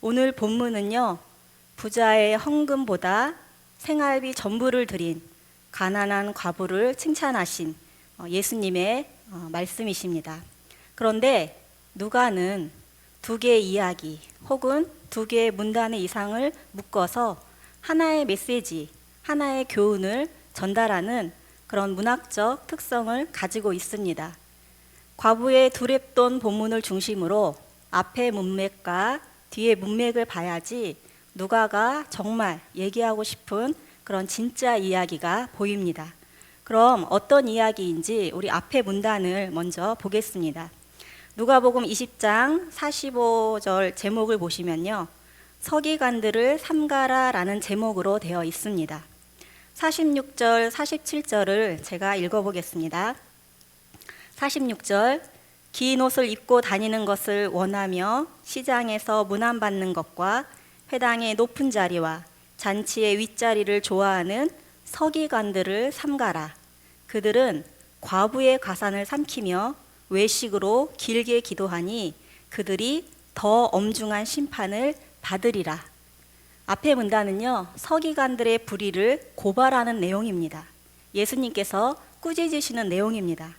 오늘 본문은요, 부자의 헌금보다 생활비 전부를 드린 가난한 과부를 칭찬하신 예수님의 말씀이십니다. 그런데 누가는 두 개의 이야기 혹은 두 개의 문단의 이상을 묶어서 하나의 메시지, 하나의 교훈을 전달하는 그런 문학적 특성을 가지고 있습니다. 과부의 두랩돈 본문을 중심으로 앞의 문맥과 뒤의 문맥을 봐야지 누가가 정말 얘기하고 싶은 그런 진짜 이야기가 보입니다. 그럼 어떤 이야기인지 우리 앞의 문단을 먼저 보겠습니다. 누가복음 20장 45절 제목을 보시면요, 서기관들을 삼가라라는 제목으로 되어 있습니다. 46절, 47절을 제가 읽어보겠습니다. 46절, 긴 옷을 입고 다니는 것을 원하며 시장에서 문안받는 것과 회당의 높은 자리와 잔치의 윗자리를 좋아하는 서기관들을 삼가라. 그들은 과부의 가산을 삼키며 외식으로 길게 기도하니 그들이 더 엄중한 심판을 받으리라. 앞의 문단은요, 서기관들의 불의를 고발하는 내용입니다. 예수님께서 꾸짖으시는 내용입니다.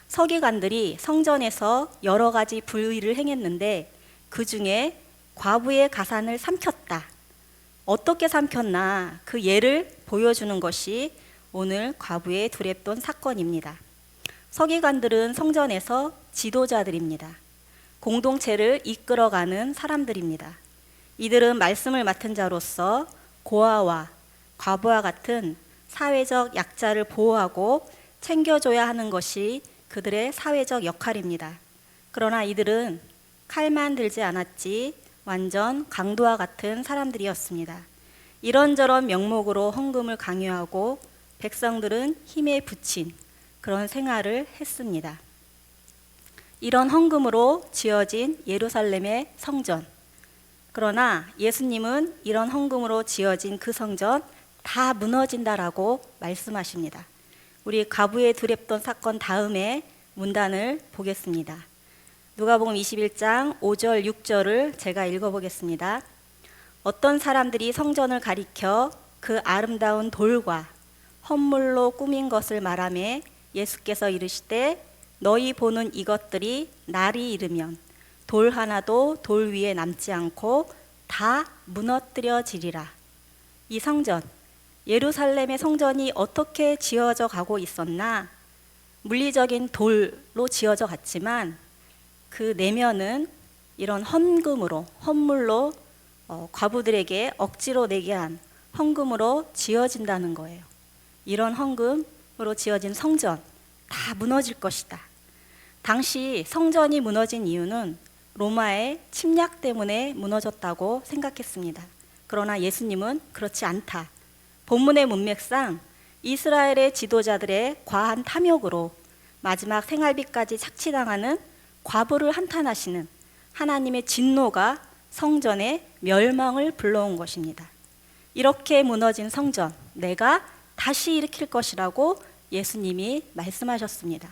서기관들이 성전에서 여러 가지 불의를 행했는데 그 중에 과부의 가산을 삼켰다. 어떻게 삼켰나 그 예를 보여주는 것이 오늘 과부의 두랩돈 사건입니다. 서기관들은 성전에서 지도자들입니다. 공동체를 이끌어가는 사람들입니다. 이들은 말씀을 맡은 자로서 고아와 과부와 같은 사회적 약자를 보호하고 챙겨줘야 하는 것이 그들의 사회적 역할입니다. 그러나 이들은 칼만 들지 않았지 완전 강도와 같은 사람들이었습니다. 이런저런 명목으로 헌금을 강요하고 백성들은 힘에 부친 그런 생활을 했습니다. 이런 헌금으로 지어진 예루살렘의 성전. 그러나 예수님은 이런 헌금으로 지어진 그 성전 다 무너진다라고 말씀하십니다. 우리 과부의 두랩돈 사건 다음에 문단을 보겠습니다. 누가복음 21장 5절 6절을 제가 읽어보겠습니다. 어떤 사람들이 성전을 가리켜 그 아름다운 돌과 헌물로 꾸민 것을 말하며 예수께서 이르시되 너희 보는 이것들이 날이 이르면 돌 하나도 돌 위에 남지 않고 다 무너뜨려지리라. 이 성전, 예루살렘의 성전이 어떻게 지어져 가고 있었나? 물리적인 돌로 지어져 갔지만 그 내면은 이런 헌금으로, 헌물로 과부들에게 억지로 내게 한 헌금으로 지어진다는 거예요. 이런 헌금으로 지어진 성전 다 무너질 것이다. 당시 성전이 무너진 이유는 로마의 침략 때문에 무너졌다고 생각했습니다. 그러나 예수님은 그렇지 않다. 본문의 문맥상 이스라엘의 지도자들의 과한 탐욕으로 마지막 생활비까지 착취당하는 과부를 한탄하시는 하나님의 진노가 성전의 멸망을 불러온 것입니다. 이렇게 무너진 성전, 내가 다시 일으킬 것이라고 예수님이 말씀하셨습니다.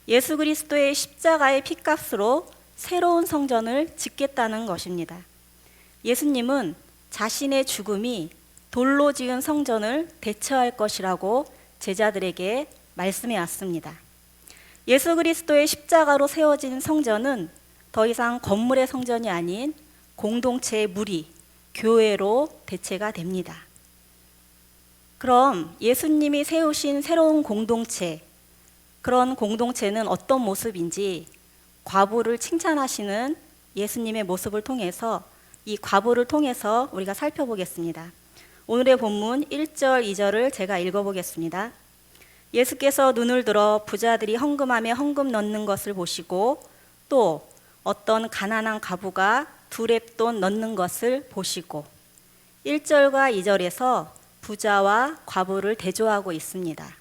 예수 그리스도의 십자가의 피값으로 새로운 성전을 짓겠다는 것입니다. 예수님은 자신의 죽음이 돌로 지은 성전을 대처할 것이라고 제자들에게 말씀해 왔습니다. 예수 그리스도의 십자가로 세워진 성전은 더 이상 건물의 성전이 아닌 공동체의 무리, 교회로 대체가 됩니다. 그럼 예수님이 세우신 새로운 공동체, 그런 공동체는 어떤 모습인지 과부를 칭찬하시는 예수님의 모습을 통해서 이 과부를 통해서 우리가 살펴보겠습니다. 오늘의 본문 1절, 2절을 제가 읽어보겠습니다. 예수께서 눈을 들어 부자들이 헌금함에 헌금 넣는 것을 보시고 또 어떤 가난한 과부가 두랩돈 넣는 것을 보시고 1절과 2절에서 부자와 과부를 대조하고 있습니다.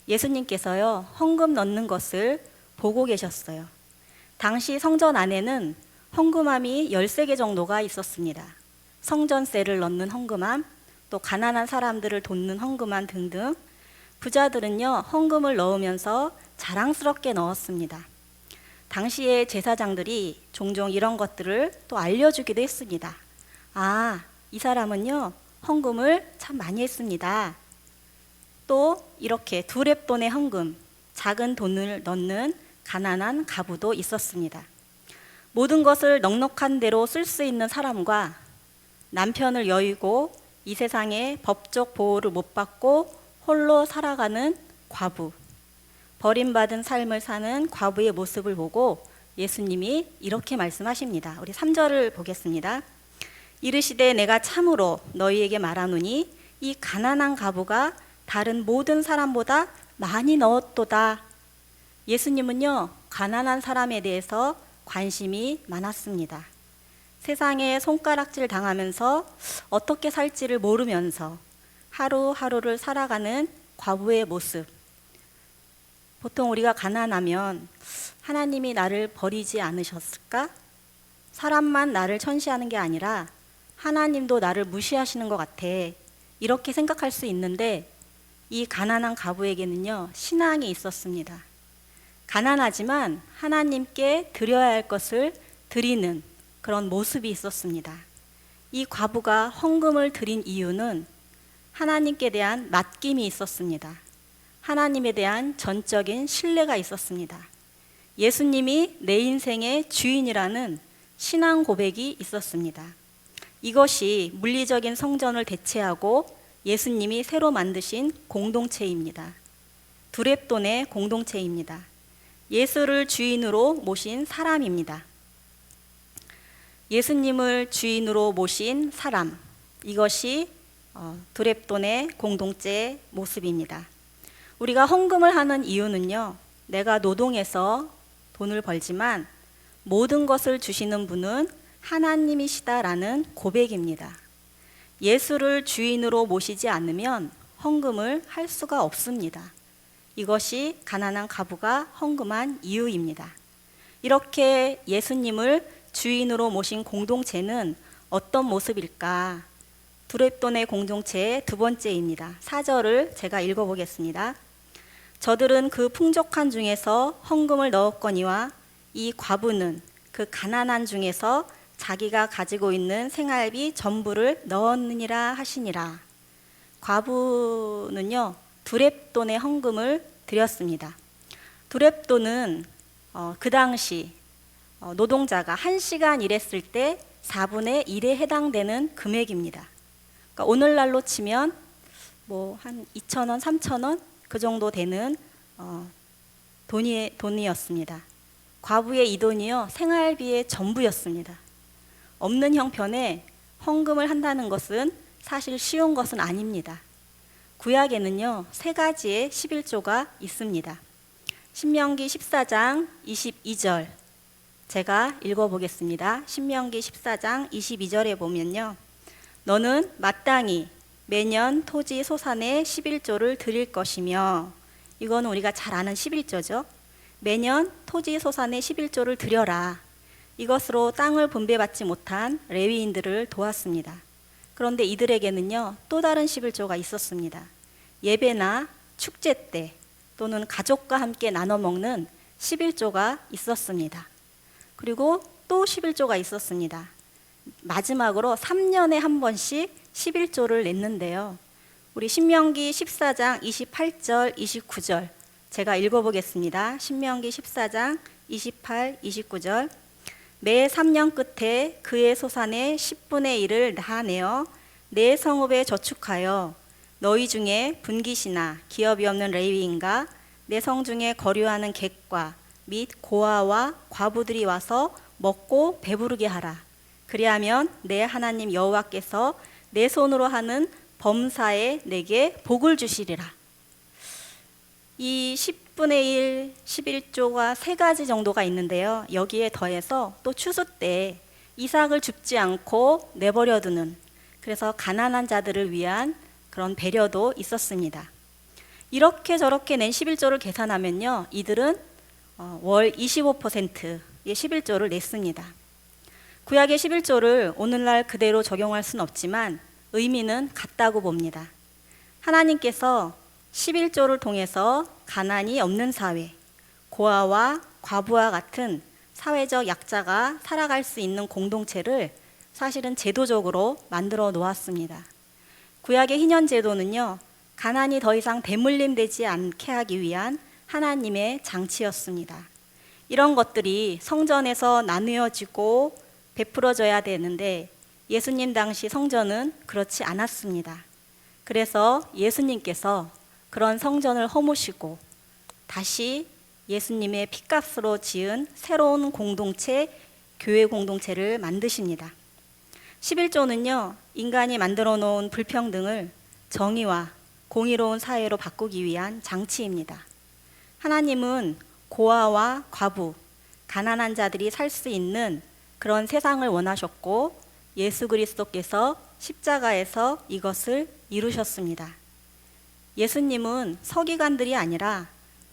예수님께서요, 헌금 넣는 것을 보고 계셨어요. 당시 성전 안에는 헌금함이 13개 정도가 있었습니다. 성전세를 넣는 헌금함, 또 가난한 사람들을 돕는 헌금함 등등. 부자들은요, 헌금을 넣으면서 자랑스럽게 넣었습니다. 당시의 제사장들이 종종 이런 것들을 또 알려주기도 했습니다. 아, 이 사람은요, 헌금을 참 많이 했습니다. 또 이렇게 두렙돈의 헌금, 작은 돈을 넣는 가난한 가부도 있었습니다. 모든 것을 넉넉한 대로 쓸 수 있는 사람과 남편을 여의고 이 세상에 법적 보호를 못 받고 홀로 살아가는 과부, 버림받은 삶을 사는 과부의 모습을 보고 예수님이 이렇게 말씀하십니다. 우리 3절을 보겠습니다. 이르시되 내가 참으로 너희에게 말하노니 이 가난한 과부가 다른 모든 사람보다 많이 넣었도다. 예수님은요, 가난한 사람에 대해서 관심이 많았습니다. 세상에 손가락질 당하면서 어떻게 살지를 모르면서 하루하루를 살아가는 과부의 모습. 보통 우리가 가난하면 하나님이 나를 버리지 않으셨을까? 사람만 나를 천시하는 게 아니라 하나님도 나를 무시하시는 것 같아. 이렇게 생각할 수 있는데 이 가난한 과부에게는요, 신앙이 있었습니다. 가난하지만 하나님께 드려야 할 것을 드리는 그런 모습이 있었습니다. 이 과부가 헌금을 드린 이유는 하나님께 대한 맡김이 있었습니다. 하나님에 대한 전적인 신뢰가 있었습니다. 예수님이 내 인생의 주인이라는 신앙 고백이 있었습니다. 이것이 물리적인 성전을 대체하고 예수님이 새로 만드신 공동체입니다. 두렙돈의 공동체입니다. 예수를 주인으로 모신 사람입니다. 예수님을 주인으로 모신 사람, 이것이 두렙돈의 공동체의 모습입니다. 우리가 헌금을 하는 이유는요, 내가 노동해서 돈을 벌지만 모든 것을 주시는 분은 하나님이시다라는 고백입니다. 예수를 주인으로 모시지 않으면 헌금을 할 수가 없습니다. 이것이 가난한 과부가 헌금한 이유입니다. 이렇게 예수님을 주인으로 모신 공동체는 어떤 모습일까? 두렙돈의 공동체의 두 번째입니다. 4절을 제가 읽어보겠습니다. 저들은 그 풍족한 중에서 헌금을 넣었거니와 이 과부는 그 가난한 중에서 자기가 가지고 있는 생활비 전부를 넣었느니라 하시니라. 과부는요, 두렙돈의 헌금을 드렸습니다. 두렙돈은 그 당시 노동자가 1시간 일했을 때 4분의 1에 해당되는 금액입니다. 그러니까 오늘날로 치면 뭐 한 2,000원, 3,000원 그 정도 되는 돈이었습니다. 과부의 이 돈이요, 생활비의 전부였습니다. 없는 형편에 헌금을 한다는 것은 사실 쉬운 것은 아닙니다. 구약에는요, 3가지의 11조가 있습니다. 신명기 14장 22절 제가 읽어보겠습니다. 신명기 14장 22절에 보면요, 너는 마땅히 매년 토지 소산의 11조를 드릴 것이며, 이거는 우리가 잘 아는 11조죠. 매년 토지 소산의 11조를 드려라. 이것으로 땅을 분배받지 못한 레위인들을 도왔습니다. 그런데 이들에게는요, 또 다른 11조가 있었습니다. 예배나 축제 때 또는 가족과 함께 나눠 먹는 11조가 있었습니다. 그리고 또 11조가 있었습니다. 마지막으로 3년에 한 번씩 11조를 냈는데요. 우리 신명기 14장 28절, 29절 제가 읽어보겠습니다. 신명기 14장 28, 29절 매 3년 끝에 그의 소산의 10분의 1을 다 내어 내 성읍에 저축하여 너희 중에 분깃이나 기업이 없는 레위인과 내 성 중에 거류하는 객과 및 고아와 과부들이 와서 먹고 배부르게 하라. 그리하면 내 하나님 여호와께서 내 손으로 하는 범사에 내게 복을 주시리라. 이 10분의 1, 11조가 3가지 정도가 있는데요. 여기에 더해서 또 추수 때 이삭을 줍지 않고 내버려두는, 그래서 가난한 자들을 위한 그런 배려도 있었습니다. 이렇게 저렇게 낸 11조를 계산하면요, 이들은 월 25%의 11조를 냈습니다. 구약의 11조를 오늘날 그대로 적용할 수는 없지만 의미는 같다고 봅니다. 하나님께서 11조를 통해서 가난이 없는 사회, 고아와 과부와 같은 사회적 약자가 살아갈 수 있는 공동체를 사실은 제도적으로 만들어 놓았습니다. 구약의 희년 제도는요, 가난이 더 이상 대물림되지 않게 하기 위한 하나님의 장치였습니다. 이런 것들이 성전에서 나누어지고 베풀어져야 되는데 예수님 당시 성전은 그렇지 않았습니다. 그래서 예수님께서 그런 성전을 허무시고 다시 예수님의 피값으로 지은 새로운 공동체, 교회 공동체를 만드십니다. 11조는요, 인간이 만들어 놓은 불평등을 정의와 공의로운 사회로 바꾸기 위한 장치입니다. 하나님은 고아와 과부, 가난한 자들이 살 수 있는 그런 세상을 원하셨고 예수 그리스도께서 십자가에서 이것을 이루셨습니다. 예수님은 서기관들이 아니라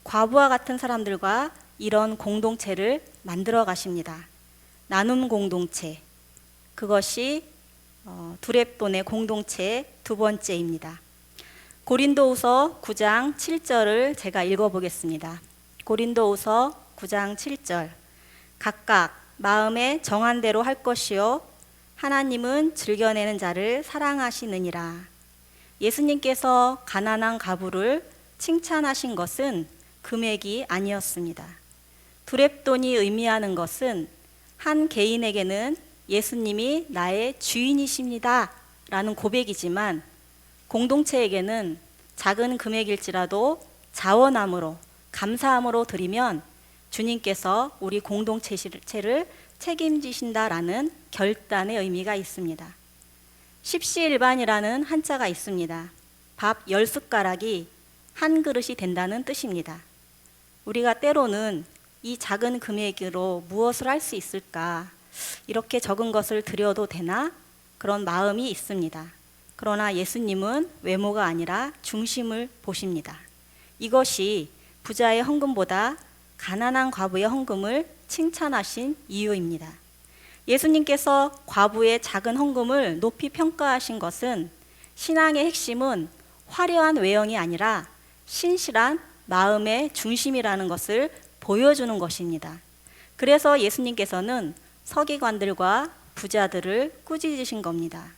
과부와 같은 사람들과 이런 공동체를 만들어 가십니다. 나눔 공동체, 그것이 두렙돈의 공동체의 두 번째입니다. 고린도후서 9장 7절을 제가 읽어보겠습니다. 고린도후서 9장 7절. 각각 마음에 정한 대로 할 것이요 하나님은 즐겨내는 자를 사랑하시느니라. 예수님께서 가난한 과부를 칭찬하신 것은 금액이 아니었습니다. 두렙돈이 의미하는 것은 한 개인에게는 예수님이 나의 주인이십니다 라는 고백이지만 공동체에게는 작은 금액일지라도 자원함으로 감사함으로 드리면 주님께서 우리 공동체를 책임지신다라는 결단의 의미가 있습니다. 십시일반이라는 한자가 있습니다. 밥 10숟가락이 한 그릇이 된다는 뜻입니다. 우리가 때로는 이 작은 금액으로 무엇을 할 수 있을까? 이렇게 적은 것을 드려도 되나? 그런 마음이 있습니다. 그러나 예수님은 외모가 아니라 중심을 보십니다. 이것이 부자의 헌금보다 가난한 과부의 헌금을 칭찬하신 이유입니다. 예수님께서 과부의 작은 헌금을 높이 평가하신 것은 신앙의 핵심은 화려한 외형이 아니라 신실한 마음의 중심이라는 것을 보여주는 것입니다. 그래서 예수님께서는 서기관들과 부자들을 꾸짖으신 겁니다.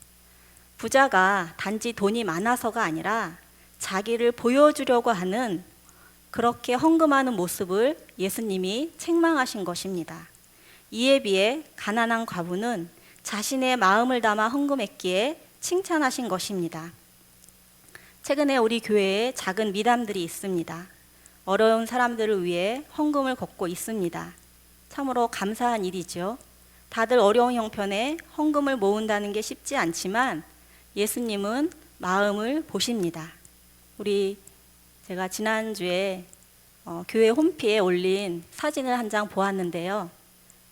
부자가 단지 돈이 많아서가 아니라 자기를 보여주려고 하는 그렇게 헌금하는 모습을 예수님이 책망하신 것입니다. 이에 비해 가난한 과부는 자신의 마음을 담아 헌금했기에 칭찬하신 것입니다. 최근에 우리 교회에 작은 미담들이 있습니다. 어려운 사람들을 위해 헌금을 걷고 있습니다. 참으로 감사한 일이죠. 다들 어려운 형편에 헌금을 모은다는 게 쉽지 않지만 예수님은 마음을 보십니다. 제가 지난주에 교회 홈피에 올린 사진을 한 장 보았는데요.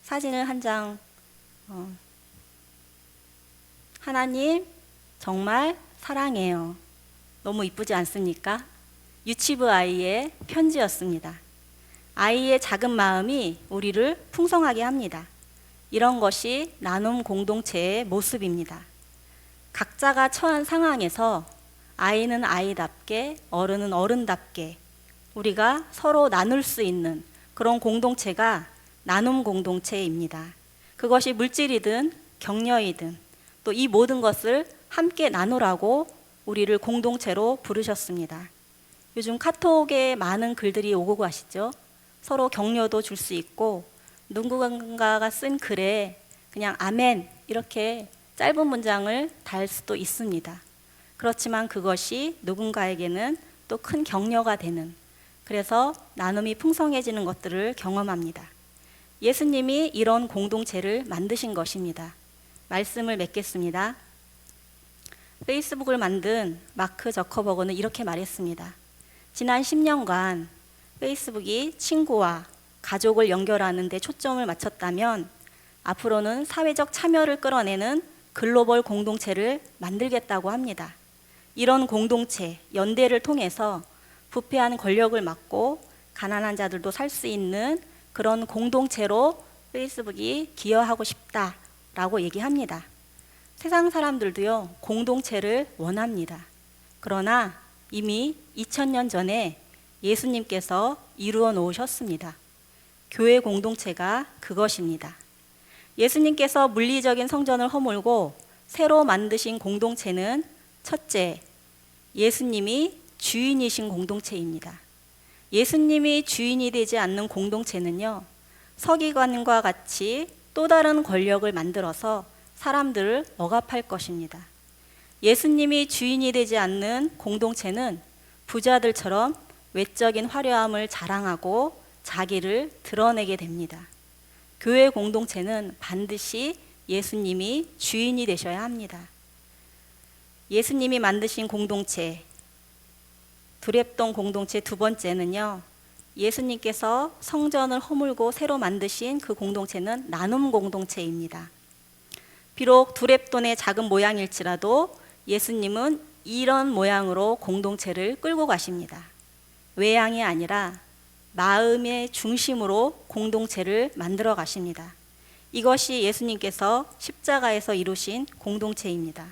사진을 한 장, 하나님 정말 사랑해요. 너무 이쁘지 않습니까? 유치부 아이의 편지였습니다. 아이의 작은 마음이 우리를 풍성하게 합니다. 이런 것이 나눔 공동체의 모습입니다. 각자가 처한 상황에서 아이는 아이답게, 어른은 어른답게 우리가 서로 나눌 수 있는 그런 공동체가 나눔 공동체입니다. 그것이 물질이든 격려이든 또 이 모든 것을 함께 나누라고 우리를 공동체로 부르셨습니다. 요즘 카톡에 많은 글들이 오고 가시죠. 서로 격려도 줄 수 있고 누군가가 쓴 글에 그냥 아멘 이렇게 짧은 문장을 달 수도 있습니다. 그렇지만 그것이 누군가에게는 또 큰 격려가 되는, 그래서 나눔이 풍성해지는 것들을 경험합니다. 예수님이 이런 공동체를 만드신 것입니다. 말씀을 맺겠습니다. 페이스북을 만든 마크 저커버그는 이렇게 말했습니다. 지난 10년간 페이스북이 친구와 가족을 연결하는 데 초점을 맞췄다면 앞으로는 사회적 참여를 끌어내는 글로벌 공동체를 만들겠다고 합니다. 이런 공동체, 연대를 통해서 부패한 권력을 막고 가난한 자들도 살 수 있는 그런 공동체로 페이스북이 기여하고 싶다라고 얘기합니다. 세상 사람들도요, 공동체를 원합니다. 그러나 이미 2000년 전에 예수님께서 이루어 놓으셨습니다. 교회 공동체가 그것입니다. 예수님께서 물리적인 성전을 허물고 새로 만드신 공동체는 첫째, 예수님이 주인이신 공동체입니다. 예수님이 주인이 되지 않는 공동체는요, 서기관과 같이 또 다른 권력을 만들어서 사람들을 억압할 것입니다. 예수님이 주인이 되지 않는 공동체는 부자들처럼 외적인 화려함을 자랑하고 자기를 드러내게 됩니다. 교회 공동체는 반드시 예수님이 주인이 되셔야 합니다. 예수님이 만드신 공동체, 두렙동 공동체 두 번째는요, 예수님께서 성전을 허물고 새로 만드신 그 공동체는 나눔 공동체입니다. 비록 두렙돈의 작은 모양일지라도 예수님은 이런 모양으로 공동체를 끌고 가십니다. 외양이 아니라 마음의 중심으로 공동체를 만들어 가십니다. 이것이 예수님께서 십자가에서 이루신 공동체입니다.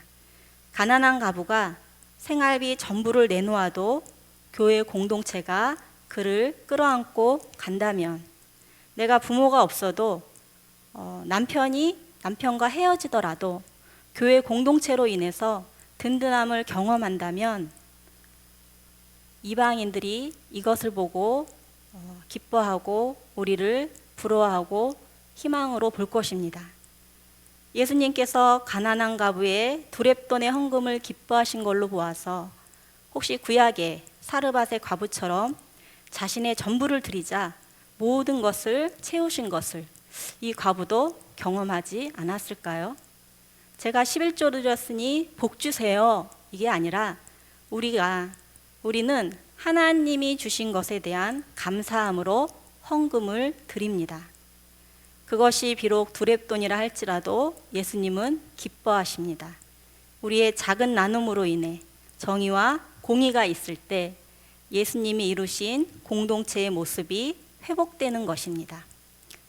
가난한 가부가 생활비 전부를 내놓아도 교회 공동체가 그를 끌어안고 간다면, 내가 부모가 없어도 남편과 헤어지더라도 교회 공동체로 인해서 든든함을 경험한다면 이방인들이 이것을 보고 기뻐하고 우리를 부러워하고 희망으로 볼 것입니다. 예수님께서 가난한 가부의 두렙돈의 헌금을 기뻐하신 걸로 보아서 혹시 구약의 사르밧의 과부처럼 자신의 전부를 드리자 모든 것을 채우신 것을 이 과부도 경험하지 않았을까요? 제가 11조 드렸으니 복 주세요, 이게 아니라 우리는 하나님이 주신 것에 대한 감사함으로 헌금을 드립니다. 그것이 비록 두렙돈이라 할지라도 예수님은 기뻐하십니다. 우리의 작은 나눔으로 인해 정의와 공의가 있을 때 예수님이 이루신 공동체의 모습이 회복되는 것입니다.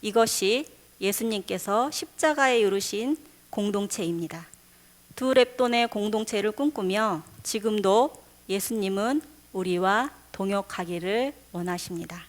이것이 예수님께서 십자가에 이루신 공동체입니다. 두렙돈의 공동체를 꿈꾸며 지금도 예수님은 우리와 동역하기를 원하십니다.